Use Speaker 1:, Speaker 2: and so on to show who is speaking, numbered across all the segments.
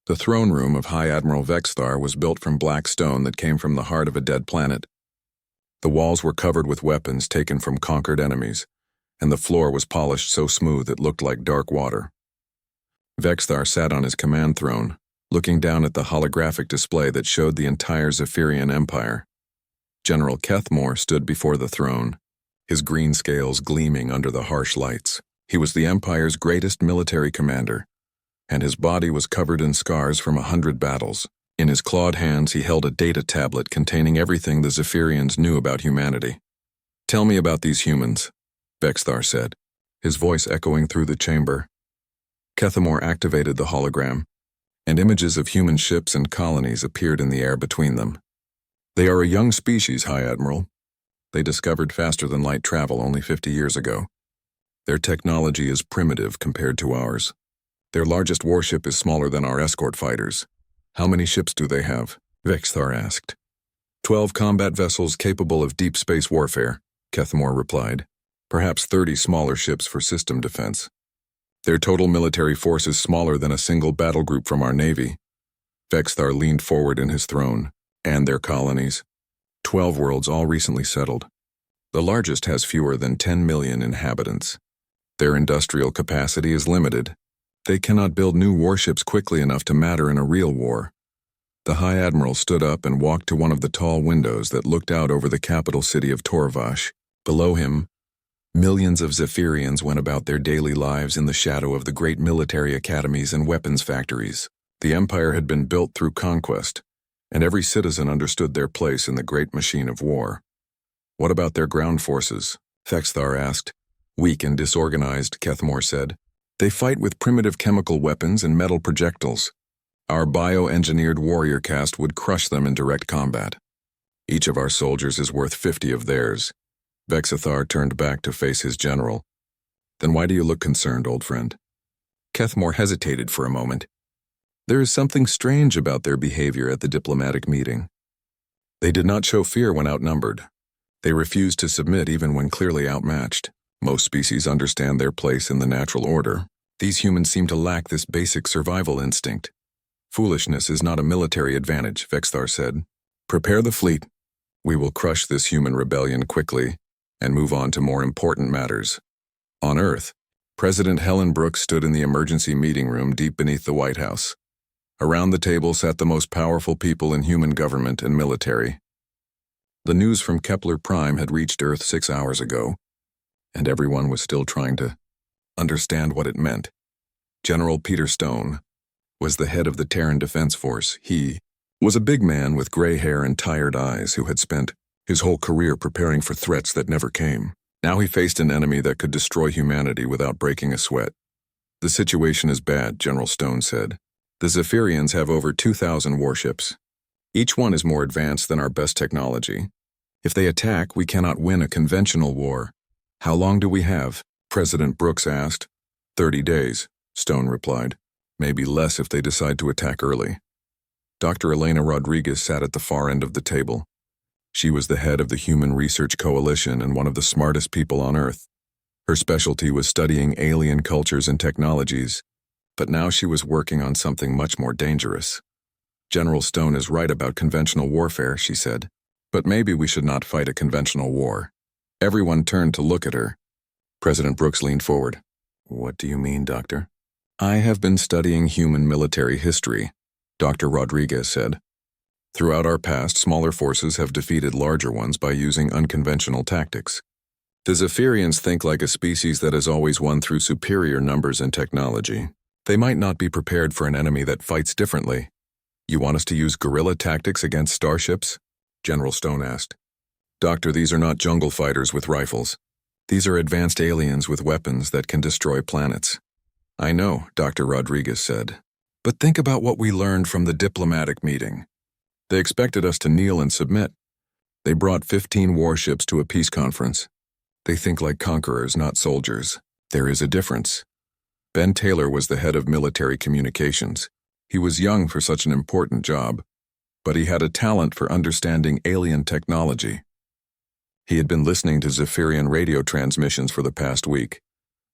Speaker 1: The throne room of High Admiral Vexthar was built from black stone that came from the heart of a dead planet. The walls were covered with weapons taken from conquered enemies, and the floor was polished so smooth it looked like dark water. Vexthar sat on his command throne, looking down at the holographic display that showed the entire Zephyrian Empire. General Kethmore stood before the throne, his green scales gleaming under the harsh lights. He was the Empire's greatest military commander, and his body was covered in scars from 100 battles. In his clawed hands he held a data tablet containing everything the Zephyrians knew about humanity. "Tell me about these humans," Vexthar said, his voice echoing through the chamber. Kethmore activated the hologram, and images of human ships and colonies appeared in the air between them. "They are a young species, High Admiral. They discovered faster-than-light travel only 50 years ago. Their technology is primitive compared to ours. Their largest warship is smaller than our escort fighters." "How many ships do they have?" Vexthar asked. 12 combat vessels capable of deep space warfare," Kethmore replied. "Perhaps 30 smaller ships for system defense. Their total military force is smaller than a single battle group from our navy." Vexthar leaned forward in his throne. "And their colonies? 12 worlds, all recently settled. The largest has fewer than 10 million inhabitants. Their industrial capacity is limited. They cannot build new warships quickly enough to matter in a real war." The High Admiral stood up and walked to one of the tall windows that looked out over the capital city of Torvash. Below him, millions of Zephyrians went about their daily lives in the shadow of the great military academies and weapons factories. The Empire had been built through conquest, and every citizen understood their place in the great machine of war. "What about their ground forces?" Vexthar asked. "Weak and disorganized," Kethmore said. "They fight with primitive chemical weapons and metal projectiles. Our bio-engineered warrior caste would crush them in direct combat. Each of our soldiers is worth 50 of theirs." Vexthar turned back to face his general. "Then why do you look concerned, old friend?" Kethmore hesitated for a moment. "There is something strange about their behavior at the diplomatic meeting. They did not show fear when outnumbered. They refused to submit even when clearly outmatched. Most species understand their place in the natural order. These humans seem to lack this basic survival instinct." "Foolishness is not a military advantage," Vexthar said. "Prepare the fleet. We will crush this human rebellion quickly and move on to more important matters." On Earth, President Helen Brooks stood in the emergency meeting room deep beneath the White House. Around the table sat the most powerful people in human government and military. The news from Kepler Prime had reached Earth 6 hours ago, and everyone was still trying to understand what it meant. General Peter Stone was the head of the Terran Defense Force. He was a big man with gray hair and tired eyes who had spent his whole career preparing for threats that never came. Now he faced an enemy that could destroy humanity without breaking a sweat. "The situation is bad," General Stone said. "The Zephyrians have over 2,000 warships. Each one is more advanced than our best technology. If they attack, we cannot win a conventional war." "How long do we have?" President Brooks asked. 30 days, Stone replied. "Maybe less if they decide to attack early." Dr. Elena Rodriguez sat at the far end of the table. She was the head of the Human Research Coalition and one of the smartest people on Earth. Her specialty was studying alien cultures and technologies, but now she was working on something much more dangerous. "General Stone is right about conventional warfare," she said. "But maybe we should not fight a conventional war." Everyone turned to look at her. President Brooks leaned forward. "What do you mean, Doctor?" "I have been studying human military history," Dr. Rodriguez said. "Throughout our past, smaller forces have defeated larger ones by using unconventional tactics. The Zephyrians think like a species that has always won through superior numbers and technology. They might not be prepared for an enemy that fights differently." "You want us to use guerrilla tactics against starships?" General Stone asked. "Doctor, these are not jungle fighters with rifles. These are advanced aliens with weapons that can destroy planets." "I know," Dr. Rodriguez said. "But think about what we learned from the diplomatic meeting. They expected us to kneel and submit. They brought 15 warships to a peace conference. They think like conquerors, not soldiers. There is a difference." Ben Taylor was the head of military communications. He was young for such an important job, but he had a talent for understanding alien technology. He had been listening to Zephyrian radio transmissions for the past week.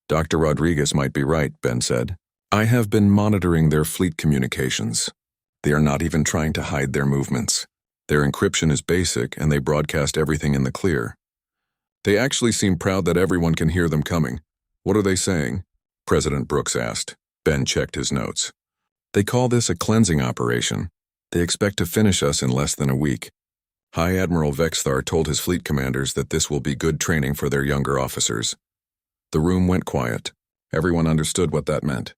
Speaker 1: "Dr. Rodriguez might be right," Ben said. I have been monitoring their fleet communications. They are not even trying to hide their movements. Their encryption is basic, and they broadcast everything in the clear. They actually seem proud that everyone can hear them coming. What are they saying? President Brooks asked. Ben checked his notes. They call this a cleansing operation. They expect to finish us in less than a week. High Admiral Vexthar told his fleet commanders that this will be good training for their younger officers. The room went quiet. Everyone understood what that meant.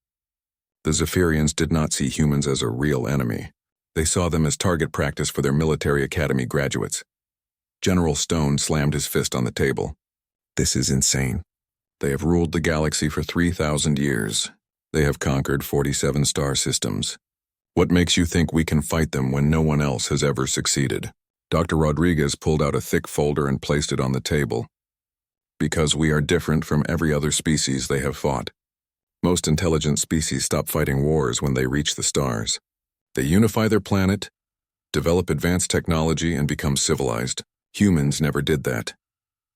Speaker 1: The Zephyrians did not see humans as a real enemy. They saw them as target practice for their military academy graduates. General Stone slammed his fist on the table. This is insane. They have ruled the galaxy for 3,000 years. They have conquered 47 star systems. What makes you think we can fight them when no one else has ever succeeded? Dr. Rodriguez pulled out a thick folder and placed it on the table. Because we are different from every other species they have fought. Most intelligent species stop fighting wars when they reach the stars. They unify their planet, develop advanced technology, and become civilized. Humans never did that.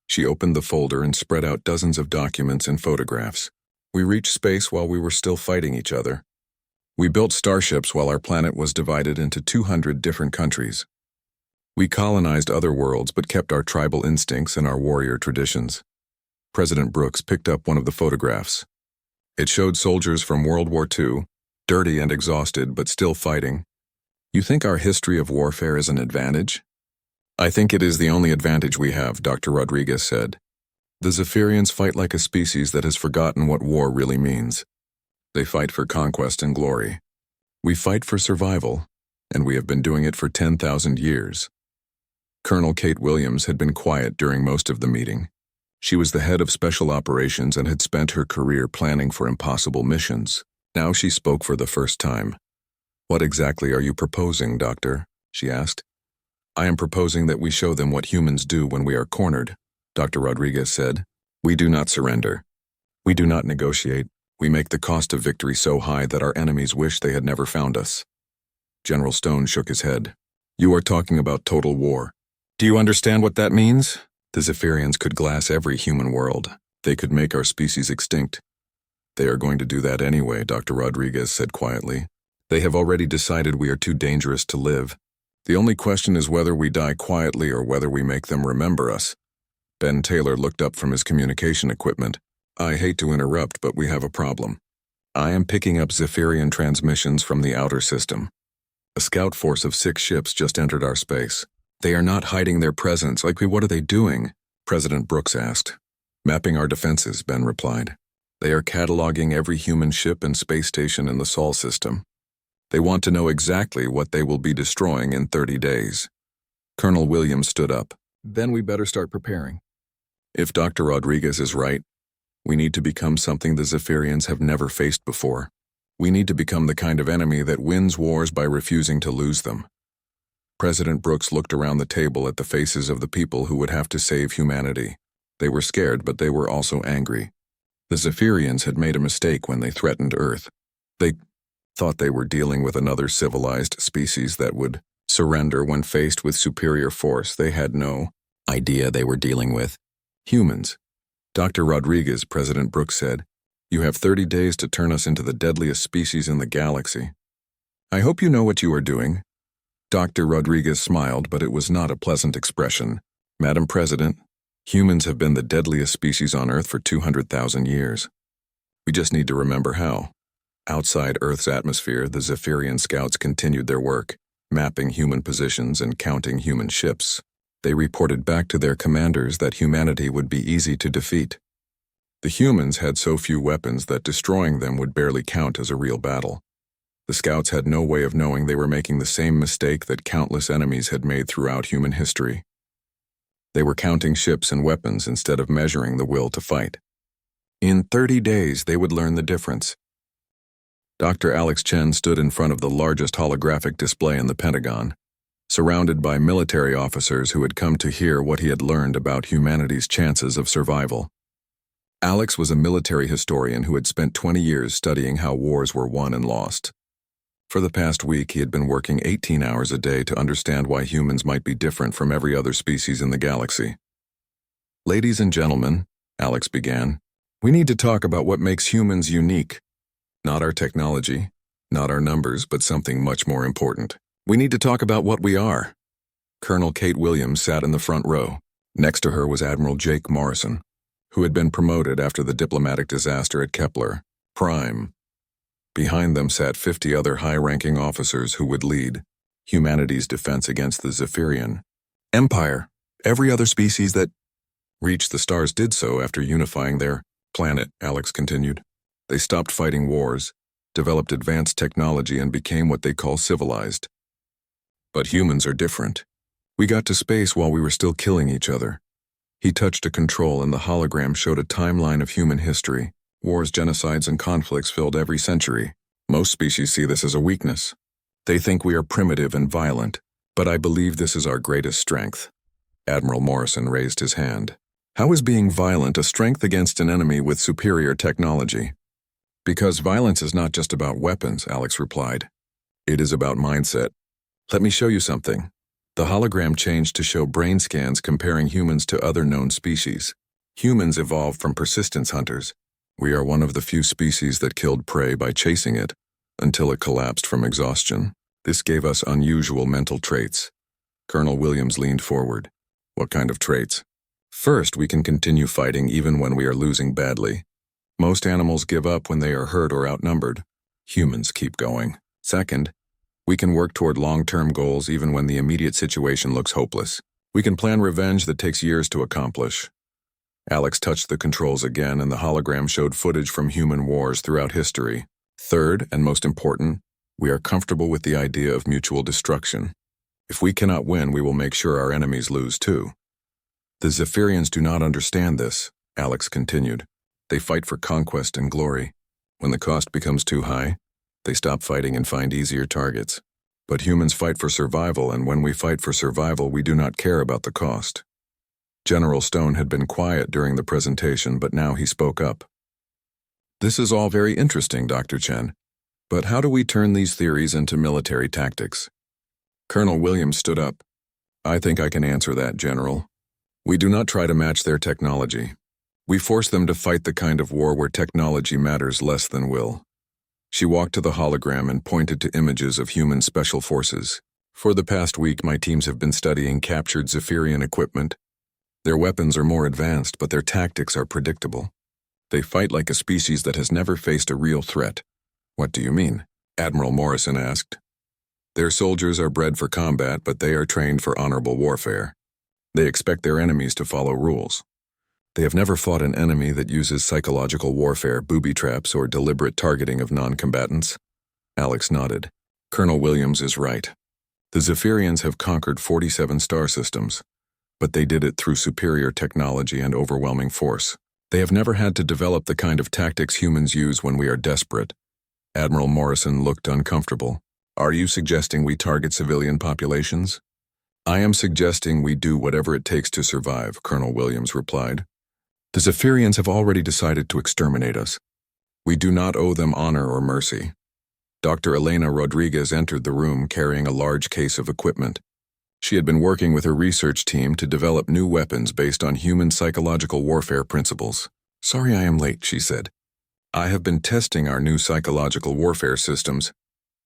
Speaker 1: She opened the folder and spread out dozens of documents and photographs. We reached space while we were still fighting each other. We built starships while our planet was divided into 200 different countries. We colonized other worlds but kept our tribal instincts and our warrior traditions. President Brooks picked up one of the photographs. It showed soldiers from World War II, dirty and exhausted but still fighting. You think our history of warfare is an advantage? I think it is the only advantage we have, Dr. Rodriguez said. The Zephyrians fight like a species that has forgotten what war really means. They fight for conquest and glory. We fight for survival, and we have been doing it for 10,000 years. Colonel Kate Williams had been quiet during most of the meeting. She was the head of special operations and had spent her career planning for impossible missions. Now she spoke for the first time. What exactly are you proposing, Doctor? She asked. I am proposing that we show them what humans do when we are cornered, Dr. Rodriguez said. We do not surrender. We do not negotiate. We make the cost of victory so high that our enemies wish they had never found us. General Stone shook his head. You are talking about total war. Do you understand what that means? The Zephyrians could glass every human world. They could make our species extinct. They are going to do that anyway, Dr. Rodriguez said quietly. They have already decided we are too dangerous to live. The only question is whether we die quietly or whether we make them remember us. Ben Taylor looked up from his communication equipment. I hate to interrupt, but we have a problem. I am picking up Zephyrian transmissions from the outer system. A scout force of 6 ships just entered our space. They are not hiding their presence. What are they doing? President Brooks asked. Mapping our defenses, Ben replied. They are cataloging every human ship and space station in the Sol system. They want to know exactly what they will be destroying in 30 days. Colonel Williams stood up. Then we better start preparing. If Dr. Rodriguez is right, we need to become something the Zephyrians have never faced before. We need to become the kind of enemy that wins wars by refusing to lose them. President Brooks looked around the table at the faces of the people who would have to save humanity. They were scared, but they were also angry. The Zephyrians had made a mistake when they threatened Earth. They thought they were dealing with another civilized species that would surrender when faced with superior force. They had no idea they were dealing with humans. Dr. Rodriguez, President Brooks said, you have 30 days to turn us into the deadliest species in the galaxy. I hope you know what you are doing. Dr. Rodriguez smiled, but it was not a pleasant expression. Madam President, humans have been the deadliest species on Earth for 200,000 years. We just need to remember how. Outside Earth's atmosphere, the Zephyrian scouts continued their work, mapping human positions and counting human ships. They reported back to their commanders that humanity would be easy to defeat. The humans had so few weapons that destroying them would barely count as a real battle. The scouts had no way of knowing they were making the same mistake that countless enemies had made throughout human history. They were counting ships and weapons instead of measuring the will to fight. In 30 days, they would learn the difference. Dr. Alex Chen stood in front of the largest holographic display in the Pentagon, surrounded by military officers who had come to hear what he had learned about humanity's chances of survival. Alex was a military historian who had spent 20 years studying how wars were won and lost. For the past week, he had been working 18 hours a day to understand why humans might be different from every other species in the galaxy. Ladies and gentlemen, Alex began, we need to talk about what makes humans unique. Not our technology, not our numbers, but something much more important. We need to talk about what we are. Colonel Kate Williams sat in the front row. Next to her was Admiral Jake Morrison, who had been promoted after the diplomatic disaster at Kepler, Prime. Behind them sat 50 other high-ranking officers who would lead humanity's defense against the Zephyrian Empire. Every other species that reached the stars did so after unifying their planet, Alex continued. They stopped fighting wars, developed advanced technology, and became what they call civilized. But humans are different. We got to space while we were still killing each other. He touched a control and the hologram showed a timeline of human history. Wars, genocides, and conflicts filled every century. Most species see this as a weakness. They think we are primitive and violent, but I believe this is our greatest strength. Admiral Morrison raised his hand. How is being violent a strength against an enemy with superior technology? Because violence is not just about weapons, Alex replied. It is about mindset. Let me show you something. The hologram changed to show brain scans comparing humans to other known species. Humans evolved from persistence hunters. We are one of the few species that killed prey by chasing it until it collapsed from exhaustion. This gave us unusual mental traits. Colonel Williams leaned forward. What kind of traits? First, we can continue fighting even when we are losing badly. Most animals give up when they are hurt or outnumbered. Humans keep going. Second, we can work toward long-term goals even when the immediate situation looks hopeless. We can plan revenge that takes years to accomplish. Alex touched the controls again, and the hologram showed footage from human wars throughout history. Third, and most important, we are comfortable with the idea of mutual destruction. If we cannot win, we will make sure our enemies lose too. The Zephyrians do not understand this, Alex continued. They fight for conquest and glory. When the cost becomes too high, they stop fighting and find easier targets. But humans fight for survival, and when we fight for survival, we do not care about the cost. General Stone had been quiet during the presentation, but now he spoke up. This is all very interesting, Dr. Chen. But how do we turn these theories into military tactics? Colonel Williams stood up. I think I can answer that, General. We do not try to match their technology. We force them to fight the kind of war where technology matters less than will. She walked to the hologram and pointed to images of human special forces. For the past week, my teams have been studying captured Zephyrian equipment. Their weapons are more advanced, but their tactics are predictable. They fight like a species that has never faced a real threat. What do you mean? Admiral Morrison asked. Their soldiers are bred for combat, but they are trained for honorable warfare. They expect their enemies to follow rules. They have never fought an enemy that uses psychological warfare, booby traps, or deliberate targeting of non-combatants. Alex nodded. Colonel Williams is right. The Zephyrians have conquered 47 star systems, but they did it through superior technology and overwhelming force. They have never had to develop the kind of tactics humans use when we are desperate. Admiral Morrison looked uncomfortable. Are you suggesting we target civilian populations? I am suggesting we do whatever it takes to survive, Colonel Williams replied. The Zephyrians have already decided to exterminate us. We do not owe them honor or mercy. Dr. Elena Rodriguez entered the room carrying a large case of equipment. She had been working with her research team to develop new weapons based on human psychological warfare principles. Sorry I am late, she said. I have been testing our new psychological warfare systems.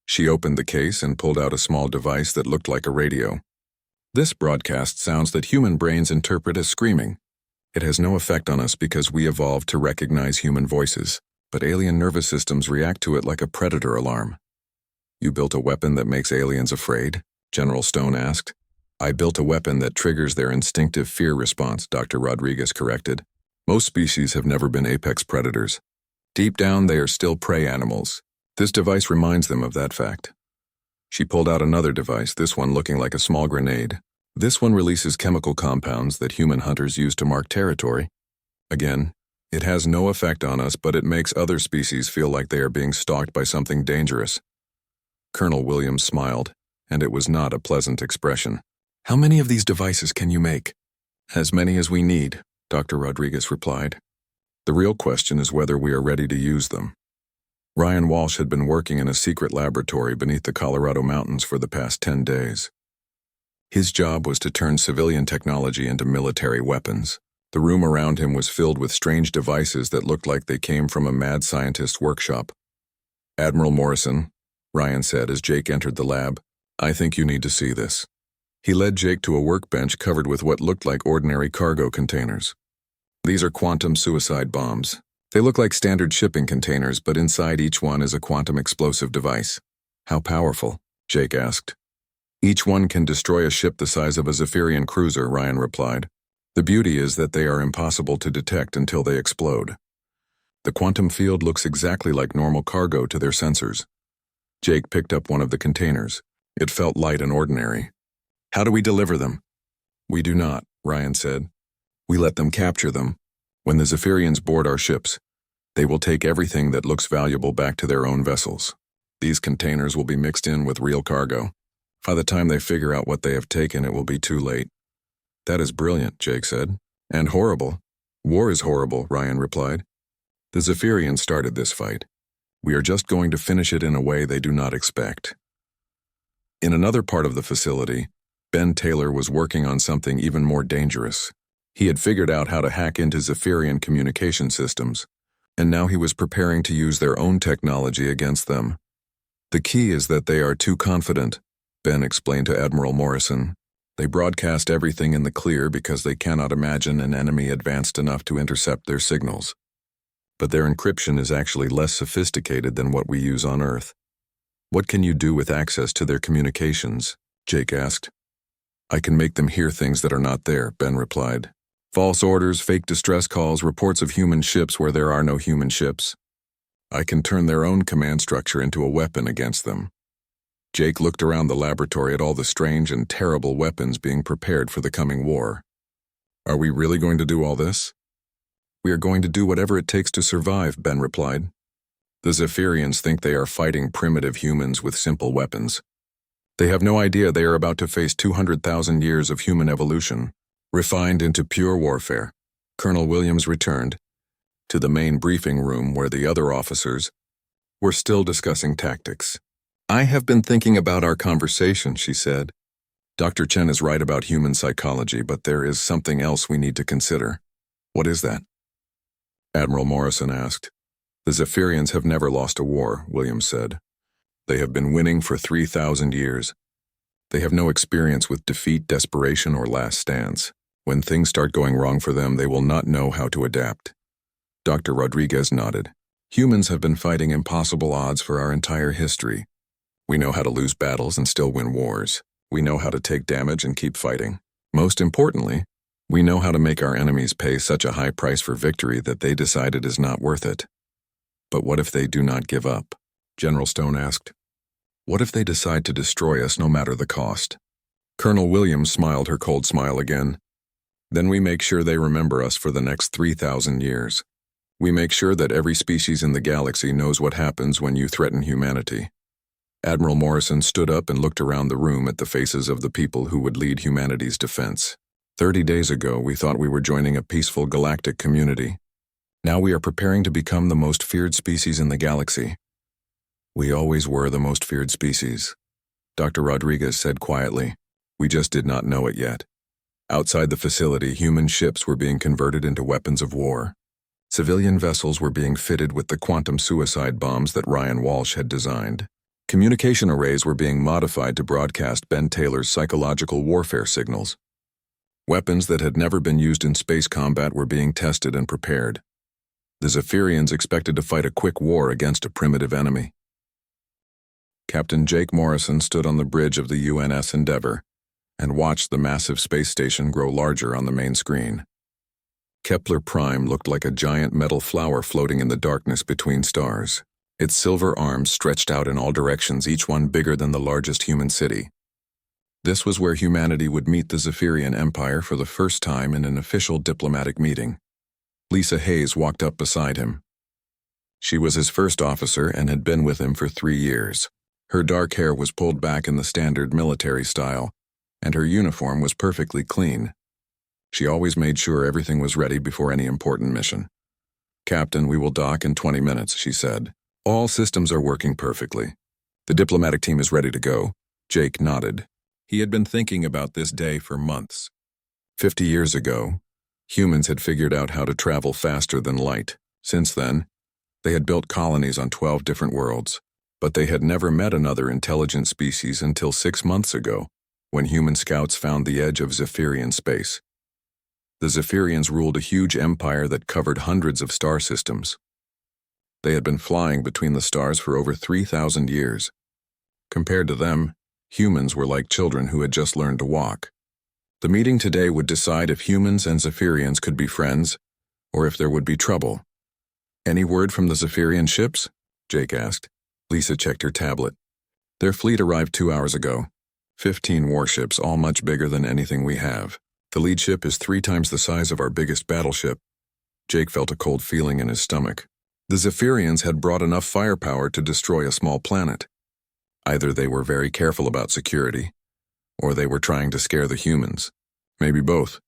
Speaker 1: She opened the case and pulled out a small device that looked like a radio. This broadcast sounds that human brains interpret as screaming. It has no effect on us because we evolved to recognize human voices, but alien nervous systems react to it like a predator alarm. You built a weapon that makes aliens afraid? General Stone asked. I built a weapon that triggers their instinctive fear response, Dr. Rodriguez corrected. Most species have never been apex predators. Deep down, they are still prey animals. This device reminds them of that fact. She pulled out another device, this one looking like a small grenade. This one releases chemical compounds that human hunters use to mark territory. Again, it has no effect on us, but it makes other species feel like they are being stalked by something dangerous. Colonel Williams smiled, and it was not a pleasant expression. How many of these devices can you make? As many as we need, Dr. Rodriguez replied. The real question is whether we are ready to use them. Ryan Walsh had been working in a secret laboratory beneath the Colorado mountains for the past 10 days. His job was to turn civilian technology into military weapons. The room around him was filled with strange devices that looked like they came from a mad scientist's workshop. "Admiral Morrison," Ryan said as Jake entered the lab, "I think you need to see this." He led Jake to a workbench covered with what looked like ordinary cargo containers. "These are quantum suicide bombs. They look like standard shipping containers, but inside each one is a quantum explosive device." "How powerful?" Jake asked. "Each one can destroy a ship the size of a Zephyrian cruiser," Ryan replied. "The beauty is that they are impossible to detect until they explode. The quantum field looks exactly like normal cargo to their sensors." Jake picked up one of the containers. It felt light and ordinary. "How do we deliver them?" "We do not," Ryan said. "We let them capture them. When the Zephyrians board our ships, they will take everything that looks valuable back to their own vessels. These containers will be mixed in with real cargo. By the time they figure out what they have taken, it will be too late." "That is brilliant," Jake said. "And horrible." "War is horrible," Ryan replied. "The Zephyrians started this fight. We are just going to finish it in a way they do not expect." In another part of the facility, Ben Taylor was working on something even more dangerous. He had figured out how to hack into Zephyrian communication systems, and now he was preparing to use their own technology against them. "The key is that they are too confident," Ben explained to Admiral Morrison. "They broadcast everything in the clear because they cannot imagine an enemy advanced enough to intercept their signals. But their encryption is actually less sophisticated than what we use on Earth." "What can you do with access to their communications?" Jake asked. "I can make them hear things that are not there," Ben replied. "False orders, fake distress calls, reports of human ships where there are no human ships. I can turn their own command structure into a weapon against them." Jake looked around the laboratory at all the strange and terrible weapons being prepared for the coming war. "Are we really going to do all this?" "We are going to do whatever it takes to survive," Ben replied. "The Zephyrians think they are fighting primitive humans with simple weapons. They have no idea they are about to face 200,000 years of human evolution, refined into pure warfare." Colonel Williams returned to the main briefing room where the other officers were still discussing tactics. "I have been thinking about our conversation," she said. "Dr. Chen is right about human psychology, but there is something else we need to consider." "What is that?" Admiral Morrison asked. "The Zephyrians have never lost a war," Williams said. "They have been winning for 3,000 years. They have no experience with defeat, desperation, or last stands. When things start going wrong for them, they will not know how to adapt." Dr. Rodriguez nodded. "Humans have been fighting impossible odds for our entire history. We know how to lose battles and still win wars. We know how to take damage and keep fighting. Most importantly, we know how to make our enemies pay such a high price for victory that they decide it is not worth it." "But what if they do not give up?" General Stone asked. "What if they decide to destroy us no matter the cost?" Colonel Williams smiled her cold smile again. "Then we make sure they remember us for the next 3,000 years. We make sure that every species in the galaxy knows what happens when you threaten humanity." Admiral Morrison stood up and looked around the room at the faces of the people who would lead humanity's defense. 30 days ago, we thought we were joining a peaceful galactic community. Now we are preparing to become the most feared species in the galaxy." "We always were the most feared species," Dr. Rodriguez said quietly. "We just did not know it yet." Outside the facility, human ships were being converted into weapons of war. Civilian vessels were being fitted with the quantum suicide bombs that Ryan Walsh had designed. Communication arrays were being modified to broadcast Ben Taylor's psychological warfare signals. Weapons that had never been used in space combat were being tested and prepared. The Zephyrians expected to fight a quick war against a primitive enemy. Captain Jake Morrison stood on the bridge of the UNS Endeavour and watched the massive space station grow larger on the main screen. Kepler Prime looked like a giant metal flower floating in the darkness between stars. Its silver arms stretched out in all directions, each one bigger than the largest human city. This was where humanity would meet the Zephyrian Empire for the first time in an official diplomatic meeting. Lisa Hayes walked up beside him. She was his first officer and had been with him for 3 years. Her dark hair was pulled back in the standard military style, and her uniform was perfectly clean. She always made sure everything was ready before any important mission. "Captain, we will dock in 20 minutes, she said. "All systems are working perfectly. The diplomatic team is ready to go." Jake nodded. He had been thinking about this day for months. 50 years ago, humans had figured out how to travel faster than light. Since then, They had built colonies on 12 different worlds, but they had never met another intelligent species until 6 months ago, when human scouts found the edge of Zephyrian space. The Zephyrians ruled a huge empire that covered hundreds of star systems. They had been flying between the stars for over 3,000 years. Compared to them, humans were like children who had just learned to walk. The meeting today would decide if humans and Zephyrians could be friends, or if there would be trouble. "Any word from the Zephyrian ships?" Jake asked. Lisa checked her tablet. "Their fleet arrived 2 hours ago. 15 warships, all much bigger than anything we have. The lead ship is 3 times the size of our biggest battleship." Jake felt a cold feeling in his stomach. The Zephyrians had brought enough firepower to destroy a small planet. Either they were very careful about security, or they were trying to scare the humans. Maybe both.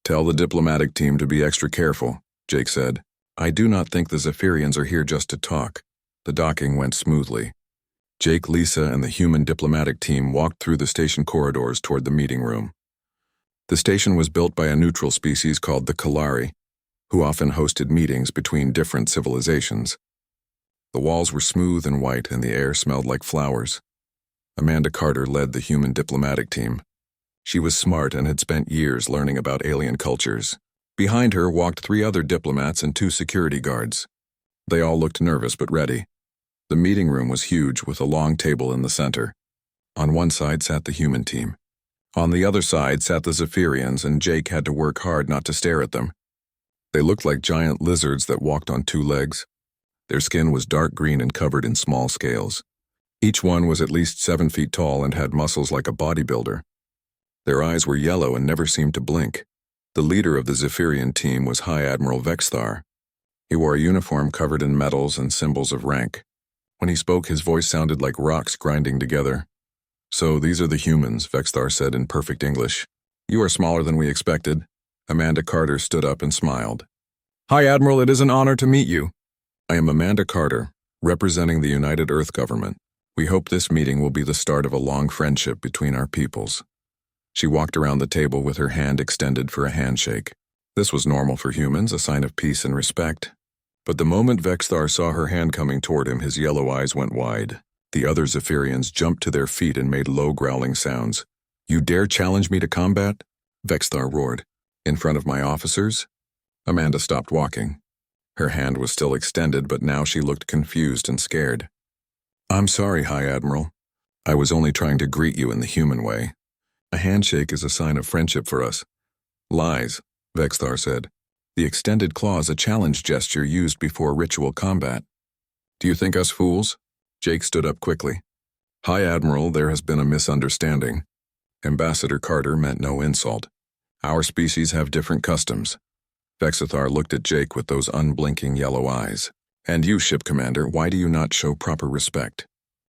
Speaker 1: "Tell the diplomatic team to be extra careful," Jake said. "I do not think the Zephyrians are here just to talk." The docking went smoothly. Jake, Lisa, and the human diplomatic team walked through the station corridors toward the meeting room. The station was built by a neutral species called the Kalari, who often hosted meetings between different civilizations. The walls were smooth and white, and the air smelled like flowers. Amanda Carter led the human diplomatic team. She was smart and had spent years learning about alien cultures. Behind her walked 3 other diplomats and 2 security guards. They all looked nervous but ready. The meeting room was huge, with a long table in the center. On one side sat the human team. On the other side sat the Zephyrians, and Jake had to work hard not to stare at them. They looked like giant lizards that walked on 2 legs. Their skin was dark green and covered in small scales. Each one was at least 7 feet tall and had muscles like a bodybuilder. Their eyes were yellow and never seemed to blink. The leader of the Zephyrian team was High Admiral Vexthar. He wore a uniform covered in medals and symbols of rank. When he spoke, his voice sounded like rocks grinding together. "So these are the humans," Vexthar said in perfect English. "You are smaller than we expected." Amanda Carter stood up and smiled. "Hi, Admiral, it is an honor to meet you." "I am Amanda Carter, representing the United Earth government. We hope this meeting will be the start of a long friendship between our peoples." She walked around the table with her hand extended for a handshake. This was normal for humans, a sign of peace and respect. But the moment Vexthar saw her hand coming toward him, his yellow eyes went wide. The other Zephyrians jumped to their feet and made low growling sounds. "You dare challenge me to combat?" Vexthar roared. "In front of my officers?" Amanda stopped walking. Her hand was still extended, but now she looked confused and scared. "I'm sorry, High Admiral. I was only trying to greet you in the human way. A handshake is a sign of friendship for us." "Lies," Vexthar said. "The extended claw is a challenge gesture used before ritual combat. Do you think us fools?" Jake stood up quickly. "High Admiral, there has been a misunderstanding. Ambassador Carter meant no insult. Our species have different customs." Vexthar looked at Jake with those unblinking yellow eyes. "And you, ship commander, why do you not show proper respect?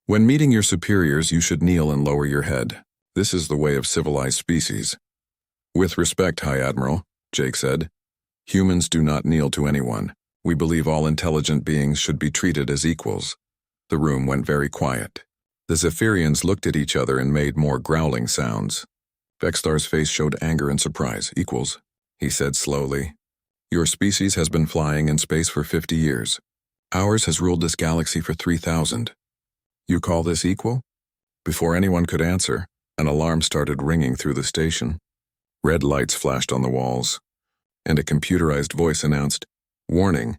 Speaker 1: When meeting your superiors, you should kneel and lower your head. This is the way of civilized species." "With respect, High Admiral," Jake said. "Humans do not kneel to anyone. We believe all intelligent beings should be treated as equals." The room went very quiet. The Zephyrians looked at each other and made more growling sounds. Vexthar's face showed anger and surprise. "Equals," he said slowly. "Your species has been flying in space for 50 years. Ours has ruled this galaxy for 3,000. You call this equal?" Before anyone could answer, an alarm started ringing through the station. Red lights flashed on the walls, and a computerized voice announced, "Warning,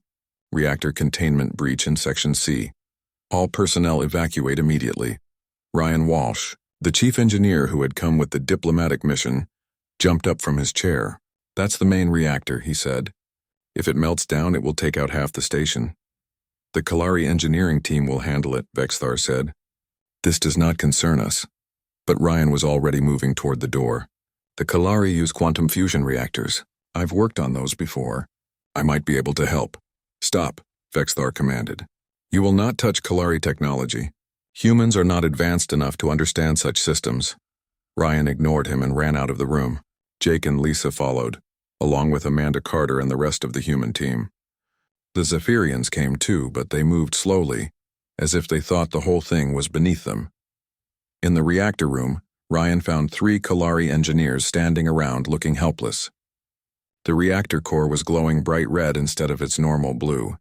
Speaker 1: reactor containment breach in Section C. All personnel evacuate immediately." Ryan Walsh, the chief engineer who had come with the diplomatic mission, jumped up from his chair. "That's the main reactor," he said. "If it melts down, it will take out half the station." "The Kalari engineering team will handle it," Vexthar said. "This does not concern us." But Ryan was already moving toward the door. "The Kalari use quantum fusion reactors. I've worked on those before. I might be able to help." "Stop," Vexthar commanded. "You will not touch Kalari technology. Humans are not advanced enough to understand such systems." Ryan ignored him and ran out of the room. Jake and Lisa followed, along with Amanda Carter and the rest of the human team. The Zephyrians came too, but they moved slowly, as if they thought the whole thing was beneath them. In the reactor room, Ryan found 3 Kalari engineers standing around looking helpless. The reactor core was glowing bright red instead of its normal blue.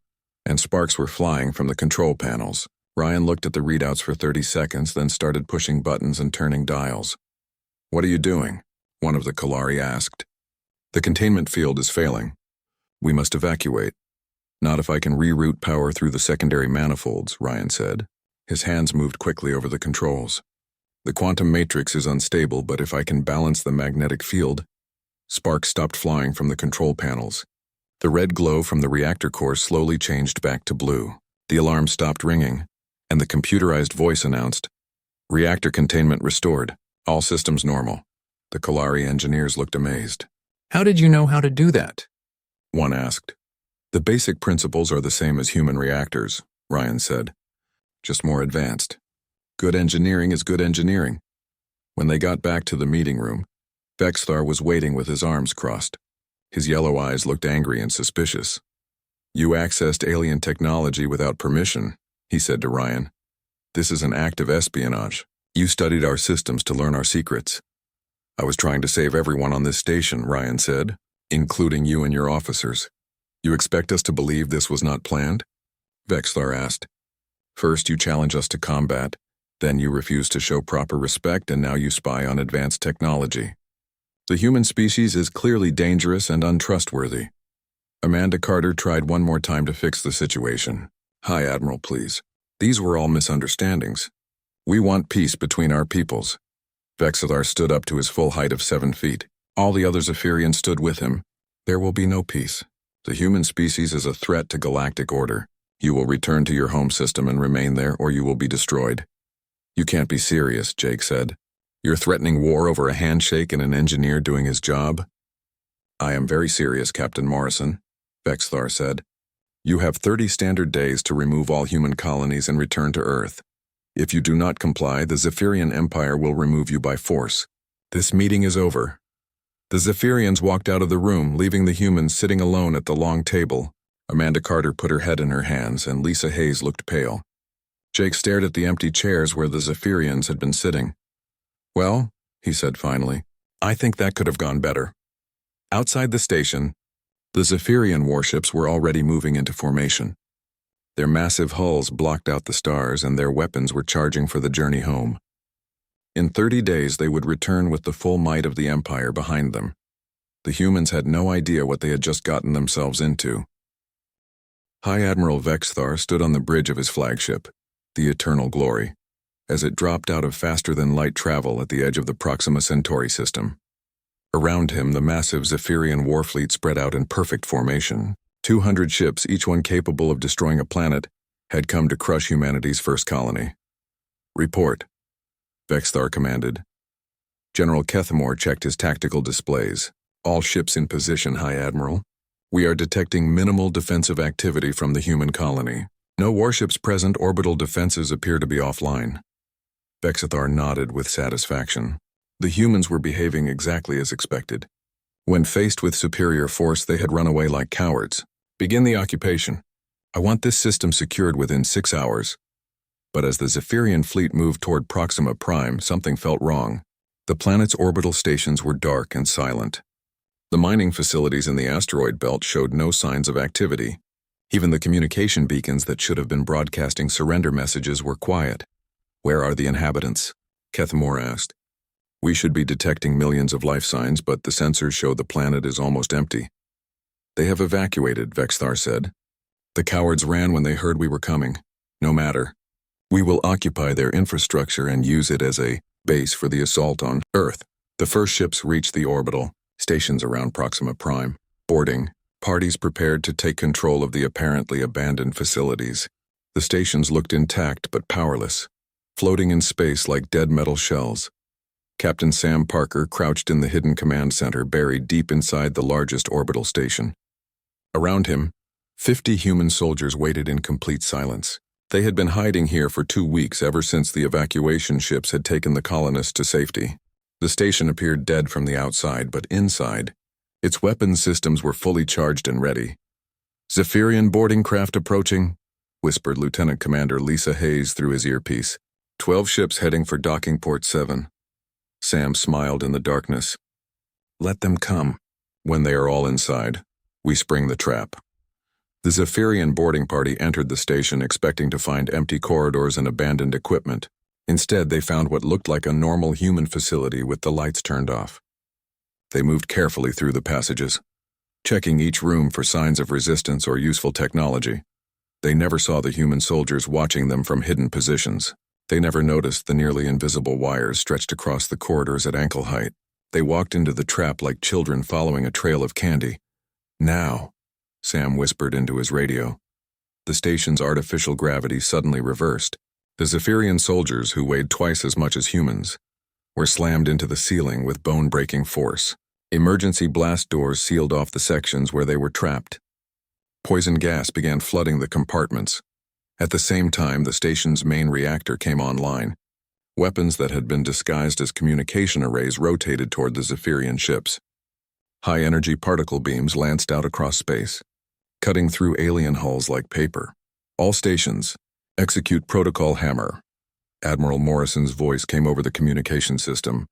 Speaker 1: and sparks were flying from the control panels. Ryan looked at the readouts for 30 seconds, then started pushing buttons and turning dials. "What are you doing?" one of the Kalari asked. "The containment field is failing. We must evacuate." "Not if I can reroute power through the secondary manifolds," Ryan said. His hands moved quickly over the controls. "The quantum matrix is unstable, but if I can balance the magnetic field..." Sparks stopped flying from the control panels. The red glow from the reactor core slowly changed back to blue. The alarm stopped ringing, and the computerized voice announced, "Reactor containment restored. All systems normal." The Kalari engineers looked amazed.
Speaker 2: "How did you know how to do that?"
Speaker 1: one asked. "The basic principles are the same as human reactors," Ryan said. "Just more advanced. Good engineering is good engineering." When they got back to the meeting room, Vexthar was waiting with his arms crossed. His yellow eyes looked angry and suspicious. "You accessed alien technology without permission," he said to Ryan. "This is an act of espionage. You studied our systems to learn our secrets." "I was trying to save everyone on this station," Ryan said, "including you and your officers." "You expect us to believe this was not planned?" Vexthar asked. "First you challenge us to combat, then you refuse to show proper respect, and now you spy on advanced technology. The human species is clearly dangerous and untrustworthy." Amanda Carter tried one more time to fix the situation. "Hi, Admiral, please. These were all misunderstandings. We want peace between our peoples." Vexthar stood up to his full height of 7 feet. All the other Zephyrians stood with him. "There will be no peace. The human species is a threat to galactic order. You will return to your home system and remain there, or you will be destroyed." "You can't be serious," Jake said. "You're threatening war over a handshake and an engineer doing his job?" "I am very serious, Captain Morrison," Vexthar said. "You have 30 standard days to remove all human colonies and return to Earth. If you do not comply, the Zephyrian Empire will remove you by force. This meeting is over." The Zephyrians walked out of the room, leaving the humans sitting alone at the long table. Amanda Carter put her head in her hands, and Lisa Hayes looked pale. Jake stared at the empty chairs where the Zephyrians had been sitting. "Well," he said finally, "I think that could have gone better." Outside the station, the Zephyrian warships were already moving into formation. Their massive hulls blocked out the stars, and their weapons were charging for the journey home. In 30 days they would return with the full might of the Empire behind them. The humans had no idea what they had just gotten themselves into. High Admiral Vexthar stood on the bridge of his flagship, the Eternal Glory, as it dropped out of faster-than-light travel at the edge of the Proxima Centauri system. Around him, the massive Zephyrian warfleet spread out in perfect formation. 200 ships, each one capable of destroying a planet, had come to crush humanity's first colony. "Report," Vexthar commanded. General Kethamore checked his tactical displays. "All ships in position, High Admiral. We are detecting minimal defensive activity from the human colony. No warships present. Orbital defenses appear to be offline." Vexthar nodded with satisfaction. The humans were behaving exactly as expected. When faced with superior force, they had run away like cowards. "Begin the occupation. I want this system secured within 6 hours." But as the Zephyrian fleet moved toward Proxima Prime, something felt wrong. The planet's orbital stations were dark and silent. The mining facilities in the asteroid belt showed no signs of activity. Even the communication beacons that should have been broadcasting surrender messages were quiet. "Where are the inhabitants?" Kethamore asked. "We should be detecting millions of life signs, but the sensors show the planet is almost empty." "They have evacuated," Vexthar said. "The cowards ran when they heard we were coming. No matter. We will occupy their infrastructure and use it as a base for the assault on Earth." The first ships reached the orbital stations around Proxima Prime. Boarding, parties prepared to take control of the apparently abandoned facilities. The stations looked intact but powerless, floating in space like dead metal shells. Captain Sam Parker crouched in the hidden command center, buried deep inside the largest orbital station. Around him, 50 human soldiers waited in complete silence. They had been hiding here for 2 weeks, ever since the evacuation ships had taken the colonists to safety. The station appeared dead from the outside, but inside, its weapons systems were fully charged and ready. "Zephyrian boarding craft approaching," whispered Lieutenant Commander Lisa Hayes through his earpiece. 12 ships heading for docking port 7. Sam smiled in the darkness. "Let them come. When they are all inside, we spring the trap." The Zephyrian boarding party entered the station expecting to find empty corridors and abandoned equipment. Instead, they found what looked like a normal human facility with the lights turned off. They moved carefully through the passages, checking each room for signs of resistance or useful technology. They never saw the human soldiers watching them from hidden positions. They never noticed the nearly invisible wires stretched across the corridors at ankle height. They walked into the trap like children following a trail of candy. Now, Sam whispered into his radio. The station's artificial gravity suddenly reversed. The Zephyrian soldiers, who weighed twice as much as humans, were slammed into the ceiling with bone-breaking force. Emergency blast doors sealed off the sections where they were trapped. Poison gas began flooding the compartments. At the same time, the station's main reactor came online. Weapons that had been disguised as communication arrays rotated toward the Zephyrian ships. High-energy particle beams lanced out across space, cutting through alien hulls like paper. All stations, execute Protocol Hammer. Admiral Morrison's voice came over the communication system.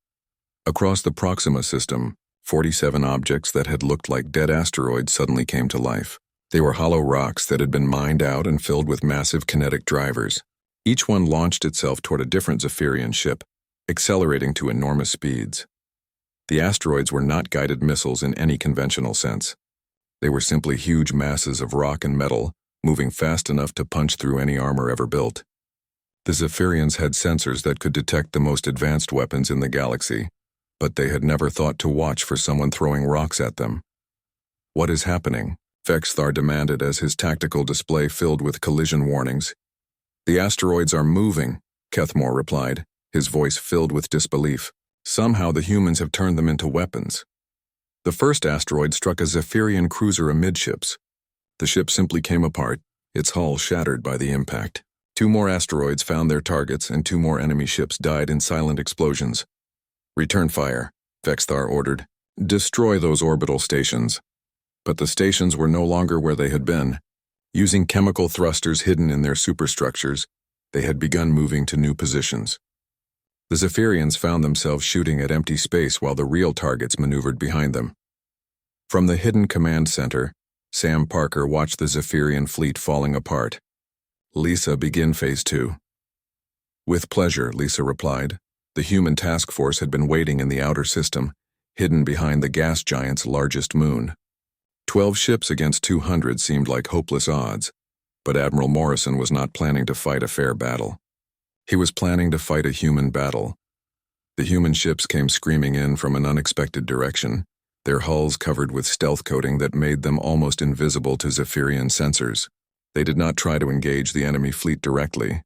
Speaker 1: Across the Proxima system, 47 objects that had looked like dead asteroids suddenly came to life. They were hollow rocks that had been mined out and filled with massive kinetic drivers. Each one launched itself toward a different Zephyrian ship, accelerating to enormous speeds. The asteroids were not guided missiles in any conventional sense. They were simply huge masses of rock and metal, moving fast enough to punch through any armor ever built. The Zephyrians had sensors that could detect the most advanced weapons in the galaxy, but they had never thought to watch for someone throwing rocks at them. "What is happening?" Vexthar demanded as his tactical display filled with collision warnings. "The asteroids are moving," Kethmore replied, his voice filled with disbelief. "Somehow the humans have turned them into weapons." The first asteroid struck a Zephyrian cruiser amidships. The ship simply came apart, its hull shattered by the impact. 2 more asteroids found their targets and 2 more enemy ships died in silent explosions. "Return fire," Vexthar ordered. "Destroy those orbital stations." But the stations were no longer where they had been. Using chemical thrusters hidden in their superstructures, they had begun moving to new positions. The Zephyrians found themselves shooting at empty space while the real targets maneuvered behind them. From the hidden command center, Sam Parker watched the Zephyrian fleet falling apart. "Lisa, begin Phase 2. "With pleasure," Lisa replied. The human task force had been waiting in the outer system, hidden behind the gas giant's largest moon. 12 ships against 200 seemed like hopeless odds, but Admiral Morrison was not planning to fight a fair battle. He was planning to fight a human battle. The human ships came screaming in from an unexpected direction, their hulls covered with stealth coating that made them almost invisible to Zephyrian sensors. They did not try to engage the enemy fleet directly.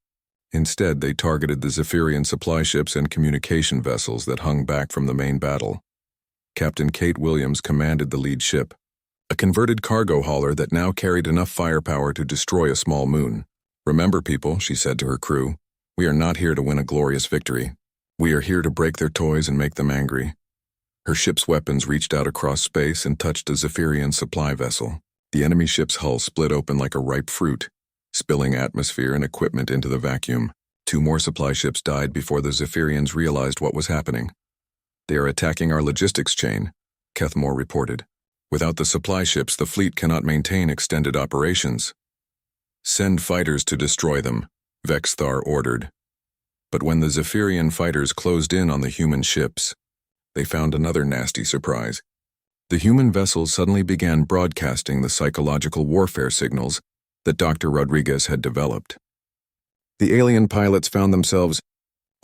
Speaker 1: Instead, they targeted the Zephyrian supply ships and communication vessels that hung back from the main battle. Captain Kate Williams commanded the lead ship, a converted cargo hauler that now carried enough firepower to destroy a small moon. "Remember, people," she said to her crew, "we are not here to win a glorious victory. We are here to break their toys and make them angry." Her ship's weapons reached out across space and touched a Zephyrian supply vessel. The enemy ship's hull split open like a ripe fruit, spilling atmosphere and equipment into the vacuum. 2 more supply ships died before the Zephyrians realized what was happening. "They are attacking our logistics chain," Kethmore reported. "Without the supply ships, the fleet cannot maintain extended operations." "Send fighters to destroy them," Vexthar ordered. But when the Zephyrian fighters closed in on the human ships, they found another nasty surprise. The human vessels suddenly began broadcasting the psychological warfare signals that Dr. Rodriguez had developed. The alien pilots found themselves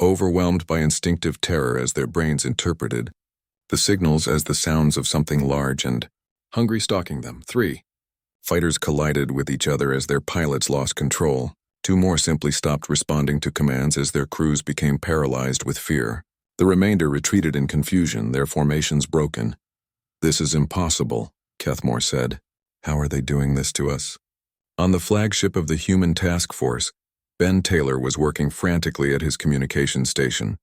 Speaker 1: overwhelmed by instinctive terror as their brains interpreted the signals as the sounds of something large and hungry stalking them. 3 fighters collided with each other as their pilots lost control. 2 more simply stopped responding to commands as their crews became paralyzed with fear. The remainder retreated in confusion, their formations broken. "This is impossible," Kethmore said. "How are they doing this to us?" On the flagship of the human task force, Ben Taylor was working frantically at his communication station.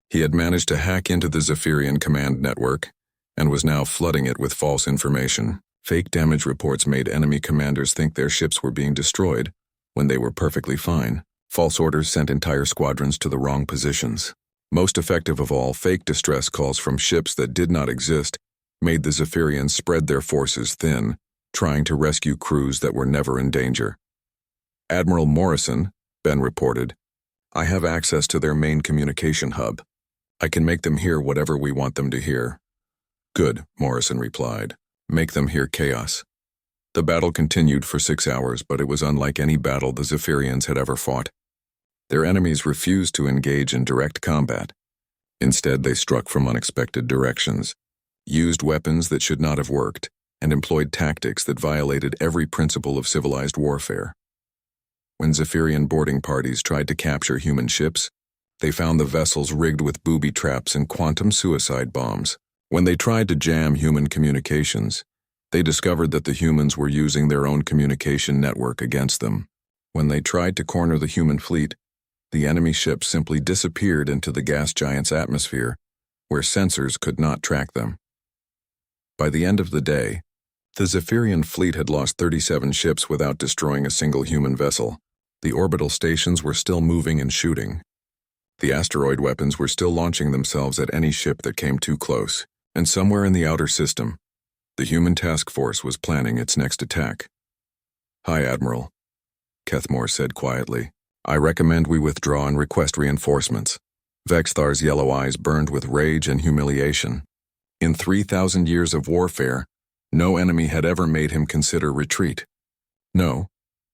Speaker 1: He had managed to hack into the Zephyrian command network and was now flooding it with false information. Fake damage reports made enemy commanders think their ships were being destroyed when they were perfectly fine. False orders sent entire squadrons to the wrong positions. Most effective of all, fake distress calls from ships that did not exist made the Zephyrians spread their forces thin, trying to rescue crews that were never in danger. "Admiral Morrison," Ben reported, "I have access to their main communication hub. I can make them hear whatever we want them to hear." "Good," Morrison replied. "Make them hear chaos." The battle continued for 6 hours, but it was unlike any battle the Zephyrians had ever fought. Their enemies refused to engage in direct combat. Instead, they struck from unexpected directions, used weapons that should not have worked, and employed tactics that violated every principle of civilized warfare. When Zephyrian boarding parties tried to capture human ships, they found the vessels rigged with booby traps and quantum suicide bombs. When they tried to jam human communications, they discovered that the humans were using their own communication network against them. When they tried to corner the human fleet, the enemy ships simply disappeared into the gas giant's atmosphere, where sensors could not track them. By the end of the day, the Zephyrian fleet had lost 37 ships without destroying a single human vessel. The orbital stations were still moving and shooting. The asteroid weapons were still launching themselves at any ship that came too close, and somewhere in the outer system, the human task force was planning its next attack. "Hi, Admiral," Kethmore said quietly. "I recommend we withdraw and request reinforcements." Vexthar's yellow eyes burned with rage and humiliation. In 3,000 years of warfare, no enemy had ever made him consider retreat. "No,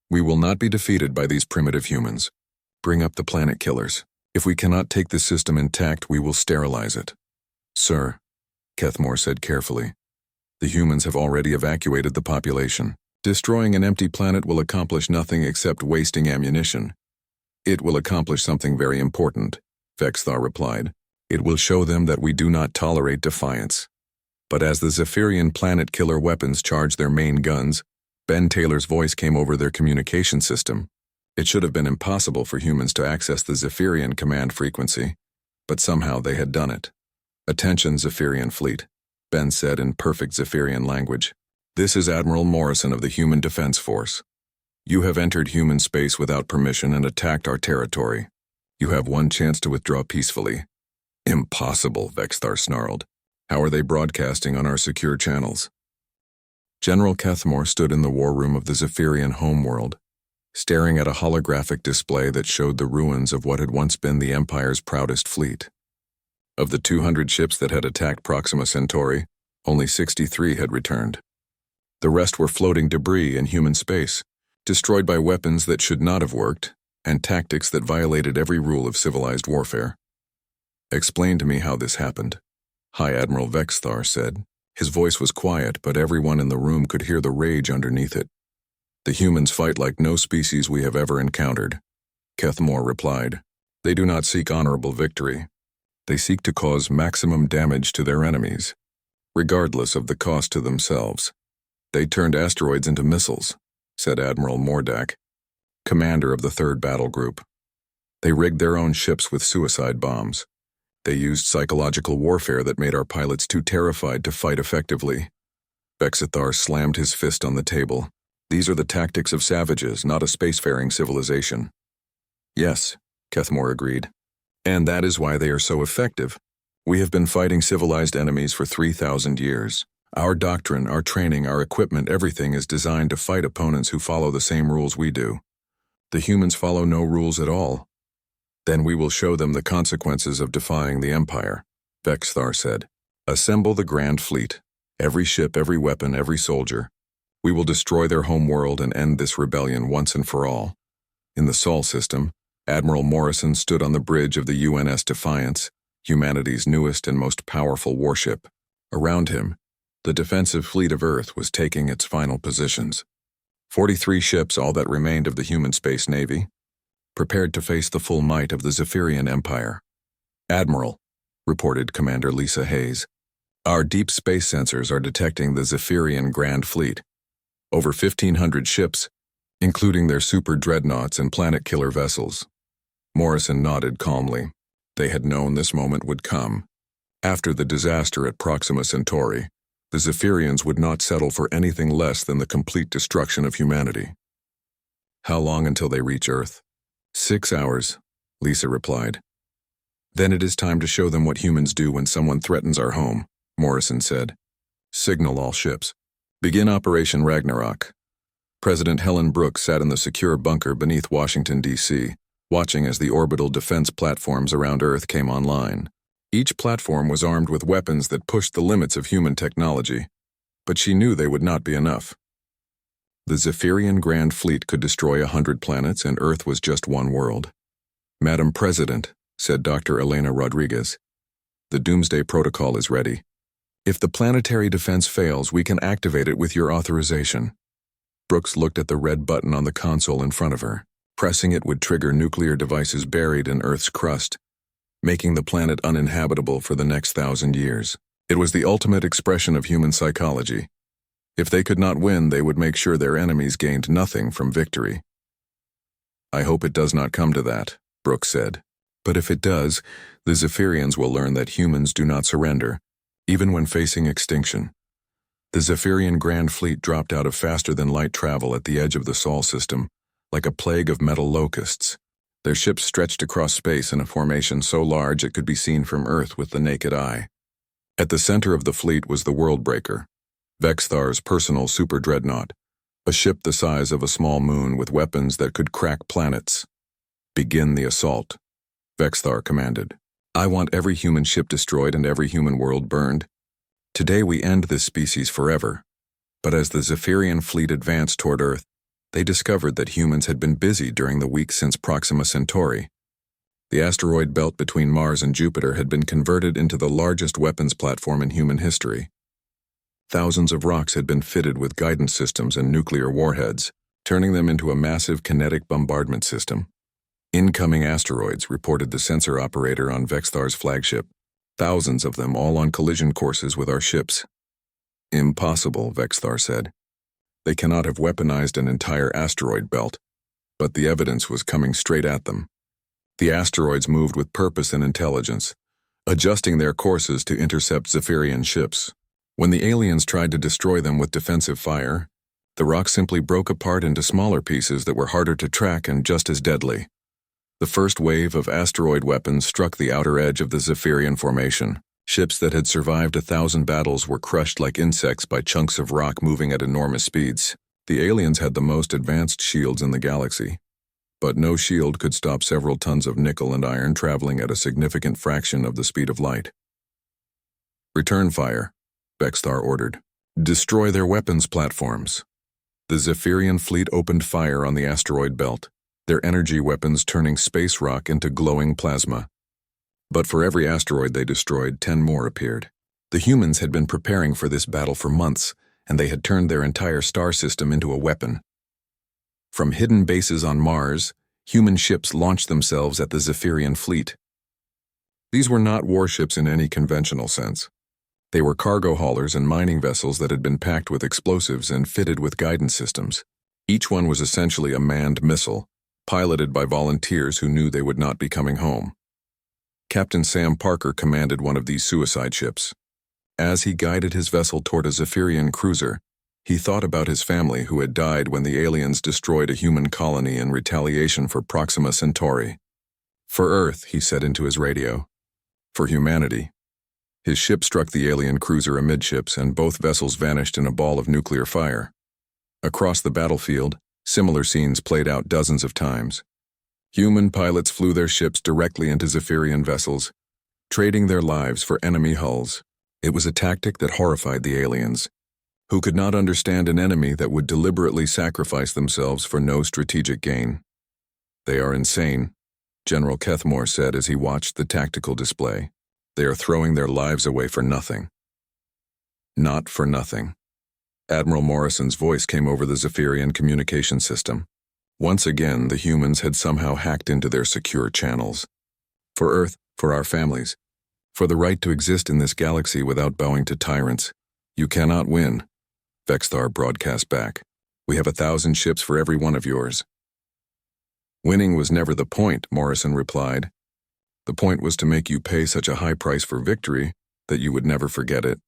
Speaker 1: we will not be defeated by these primitive humans. Bring up the planet killers. If we cannot take the system intact, we will sterilize it." "Sir," Kethmore said carefully, "the humans have already evacuated the population. Destroying an empty planet will accomplish nothing except wasting ammunition." "It will accomplish something very important," Vexthar replied. "It will show them that we do not tolerate defiance." But as the Zephyrian planet killer weapons charged their main guns, Ben Taylor's voice came over their communication system. It should have been impossible for humans to access the Zephyrian command frequency, but somehow they had done it. "Attention, Zephyrian fleet," Ben said in perfect Zephyrian language. "This is Admiral Morrison of the Human Defense Force. You have entered human space without permission and attacked our territory. You have one chance to withdraw peacefully." "Impossible," Vexthar snarled. "How are they broadcasting on our secure channels?" General Kethmore stood in the war room of the Zephyrian homeworld, staring at a holographic display that showed the ruins of what had once been the Empire's proudest fleet. Of the 200 ships that had attacked Proxima Centauri, only 63 had returned. The rest were floating debris in human space, destroyed by weapons that should not have worked, and tactics that violated every rule of civilized warfare. "Explain to me how this happened," High Admiral Vexthar said. His voice was quiet, but everyone in the room could hear the rage underneath it. "The humans fight like no species we have ever encountered," Kethmore replied. "They do not seek honorable victory. They seek to cause maximum damage to their enemies, regardless of the cost to themselves. They turned asteroids into missiles," said Admiral Mordak, commander of the 3rd Battle Group. "They rigged their own ships with suicide bombs. They used psychological warfare that made our pilots too terrified to fight effectively." Vexithar slammed his fist on the table. "These are the tactics of savages, not a spacefaring civilization." "Yes," Kethmore agreed. "And that is why they are so effective. We have been fighting civilized enemies for 3,000 years. Our doctrine, our training, our equipment, everything is designed to fight opponents who follow the same rules we do. The humans follow no rules at all. Then we will show them the consequences of defying the Empire," Vexthar said. "Assemble the Grand Fleet. Every ship, every weapon, every soldier. We will destroy their homeworld and end this rebellion once and for all." In the Sol system, Admiral Morrison stood on the bridge of the UNS Defiance, humanity's newest and most powerful warship. Around him, the defensive fleet of Earth was taking its final positions. 43 ships, all that remained of the human space navy, prepared to face the full might of the Zephyrian Empire. "Admiral," reported Commander Lisa Hayes, "our deep space sensors are detecting the Zephyrian Grand Fleet. Over 1,500 ships, including their super dreadnoughts and planet killer vessels." Morrison nodded calmly. They had known this moment would come. After the disaster at Proxima Centauri, the Zephyrians would not settle for anything less than the complete destruction of humanity. "How long until they reach Earth?" 6 hours, Lisa replied. "Then it is time to show them what humans do when someone threatens our home," Morrison said. "Signal all ships. Begin Operation Ragnarok. President Helen Brooks sat in the secure bunker beneath Washington, D.C., watching as the orbital defense platforms around Earth came online. Each platform was armed with weapons that pushed the limits of human technology, but she knew they would not be enough. The Zephyrian Grand Fleet could destroy 100 planets, and Earth was just one world. "Madam President," said Dr. Elena Rodriguez, "the Doomsday Protocol is ready. If the planetary defense fails, we can activate it with your authorization." Brooks looked at the red button on the console in front of her. Pressing it would trigger nuclear devices buried in Earth's crust, making the planet uninhabitable for the next 1,000 years. It was the ultimate expression of human psychology. If they could not win, they would make sure their enemies gained nothing from victory. "I hope it does not come to that," Brooks said. "But if it does, the Zephyrians will learn that humans do not surrender, even when facing extinction." The Zephyrian Grand Fleet dropped out of faster-than-light travel at the edge of the Sol system, like a plague of metal locusts. Their ships stretched across space in a formation so large it could be seen from Earth with the naked eye. At the center of the fleet was the Worldbreaker, Vexthar's personal super-dreadnought, a ship the size of a small moon with weapons that could crack planets. "Begin the assault," Vexthar commanded. "I want every human ship destroyed and every human world burned. Today we end this species forever." But as the Zephyrian fleet advanced toward Earth, they discovered that humans had been busy during the week since Proxima Centauri. The asteroid belt between Mars and Jupiter had been converted into the largest weapons platform in human history. Thousands of rocks had been fitted with guidance systems and nuclear warheads, turning them into a massive kinetic bombardment system. "Incoming asteroids," reported the sensor operator on Vexthar's flagship. "Thousands of them, all on collision courses with our ships." "Impossible," Vexthar said. "They cannot have weaponized an entire asteroid belt." But the evidence was coming straight at them. The asteroids moved with purpose and intelligence, adjusting their courses to intercept Zephyrian ships. When the aliens tried to destroy them with defensive fire, the rocks simply broke apart into smaller pieces that were harder to track and just as deadly. The first wave of asteroid weapons struck the outer edge of the Zephyrian formation. Ships that had survived 1,000 battles were crushed like insects by chunks of rock moving at enormous speeds. The aliens had the most advanced shields in the galaxy, but no shield could stop several tons of nickel and iron traveling at a significant fraction of the speed of light. "Return fire," Vexthar ordered. "Destroy their weapons platforms." The Zephyrian fleet opened fire on the asteroid belt, their energy weapons turning space rock into glowing plasma. But for every asteroid they destroyed, 10 more appeared. The humans had been preparing for this battle for months, and they had turned their entire star system into a weapon. From hidden bases on Mars, human ships launched themselves at the Zephyrian fleet. These were not warships in any conventional sense. They were cargo haulers and mining vessels that had been packed with explosives and fitted with guidance systems. Each one was essentially a manned missile, piloted by volunteers who knew they would not be coming home. Captain Sam Parker commanded one of these suicide ships. As he guided his vessel toward a Zephyrian cruiser, he thought about his family who had died when the aliens destroyed a human colony in retaliation for Proxima Centauri. "For Earth," he said into his radio. "For humanity." His ship struck the alien cruiser amidships, and both vessels vanished in a ball of nuclear fire. Across the battlefield, similar scenes played out dozens of times. Human pilots flew their ships directly into Zephyrian vessels, trading their lives for enemy hulls. It was a tactic that horrified the aliens, who could not understand an enemy that would deliberately sacrifice themselves for no strategic gain. "They are insane," General Kethmore said as he watched the tactical display. "They are throwing their lives away for nothing." Not for nothing. Admiral Morrison's voice came over the Zephyrian communication system. Once again, the humans had somehow hacked into their secure channels. "For Earth, for our families, for the right to exist in this galaxy without bowing to tyrants, you cannot win," Vexthar broadcast back. "We have 1,000 ships for every one of yours." "Winning was never the point," Morrison replied. "The point was to make you pay such a high price for victory that you would never forget it.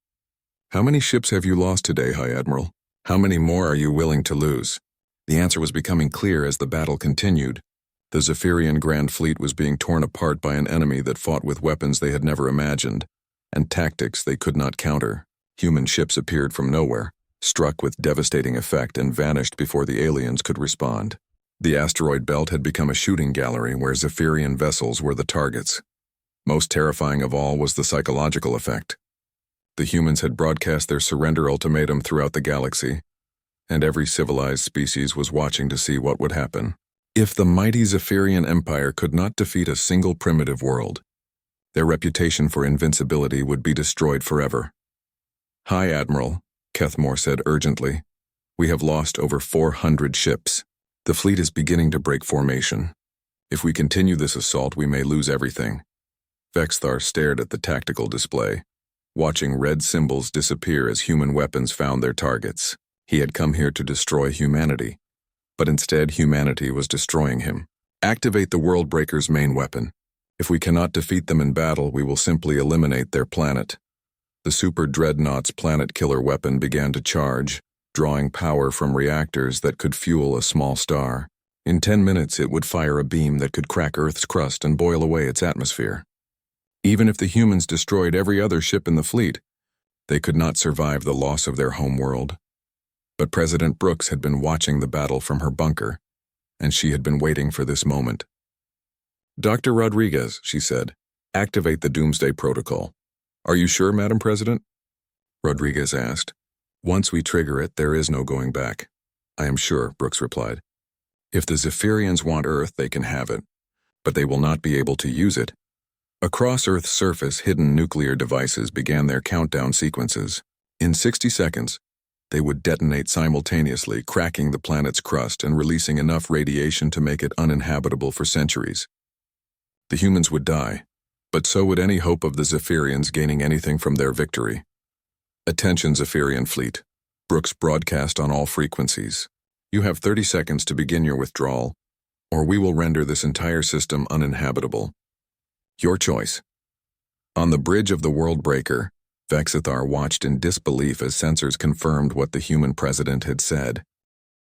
Speaker 1: How many ships have you lost today, High Admiral? How many more are you willing to lose?" The answer was becoming clear as the battle continued. The Zephyrian Grand Fleet was being torn apart by an enemy that fought with weapons they had never imagined, and tactics they could not counter. Human ships appeared from nowhere, struck with devastating effect and vanished before the aliens could respond. The asteroid belt had become a shooting gallery where Zephyrian vessels were the targets. Most terrifying of all was the psychological effect. The humans had broadcast their surrender ultimatum throughout the galaxy, and every civilized species was watching to see what would happen. If the mighty Zephyrian Empire could not defeat a single primitive world, their reputation for invincibility would be destroyed forever. "High Admiral," Kethmore said urgently, "we have lost over 400 ships. The fleet is beginning to break formation. If we continue this assault, we may lose everything." Vexthar stared at the tactical display, watching red symbols disappear as human weapons found their targets. He had come here to destroy humanity, but instead humanity was destroying him. "Activate the Worldbreaker's main weapon. If we cannot defeat them in battle, we will simply eliminate their planet." The Super Dreadnought's planet-killer weapon began to charge, drawing power from reactors that could fuel a small star. In 10 minutes, it would fire a beam that could crack Earth's crust and boil away its atmosphere. Even if the humans destroyed every other ship in the fleet, they could not survive the loss of their homeworld. But President Brooks had been watching the battle from her bunker, and she had been waiting for this moment. "Dr. Rodriguez," she said, "activate the Doomsday Protocol." "Are you sure, Madam President?" Rodriguez asked. "Once we trigger it, there is no going back." "I am sure," Brooks replied. "If the Zephyrians want Earth, they can have it, but they will not be able to use it." Across Earth's surface, hidden nuclear devices began their countdown sequences. In 60 seconds, they would detonate simultaneously, cracking the planet's crust and releasing enough radiation to make it uninhabitable for centuries. The humans would die, but so would any hope of the Zephyrians gaining anything from their victory. "Attention, Zephyrian fleet," Brooks broadcast on all frequencies. "You have 30 seconds to begin your withdrawal, or we will render this entire system uninhabitable. Your choice." On the bridge of the Worldbreaker, Vexithar watched in disbelief as sensors confirmed what the human president had said.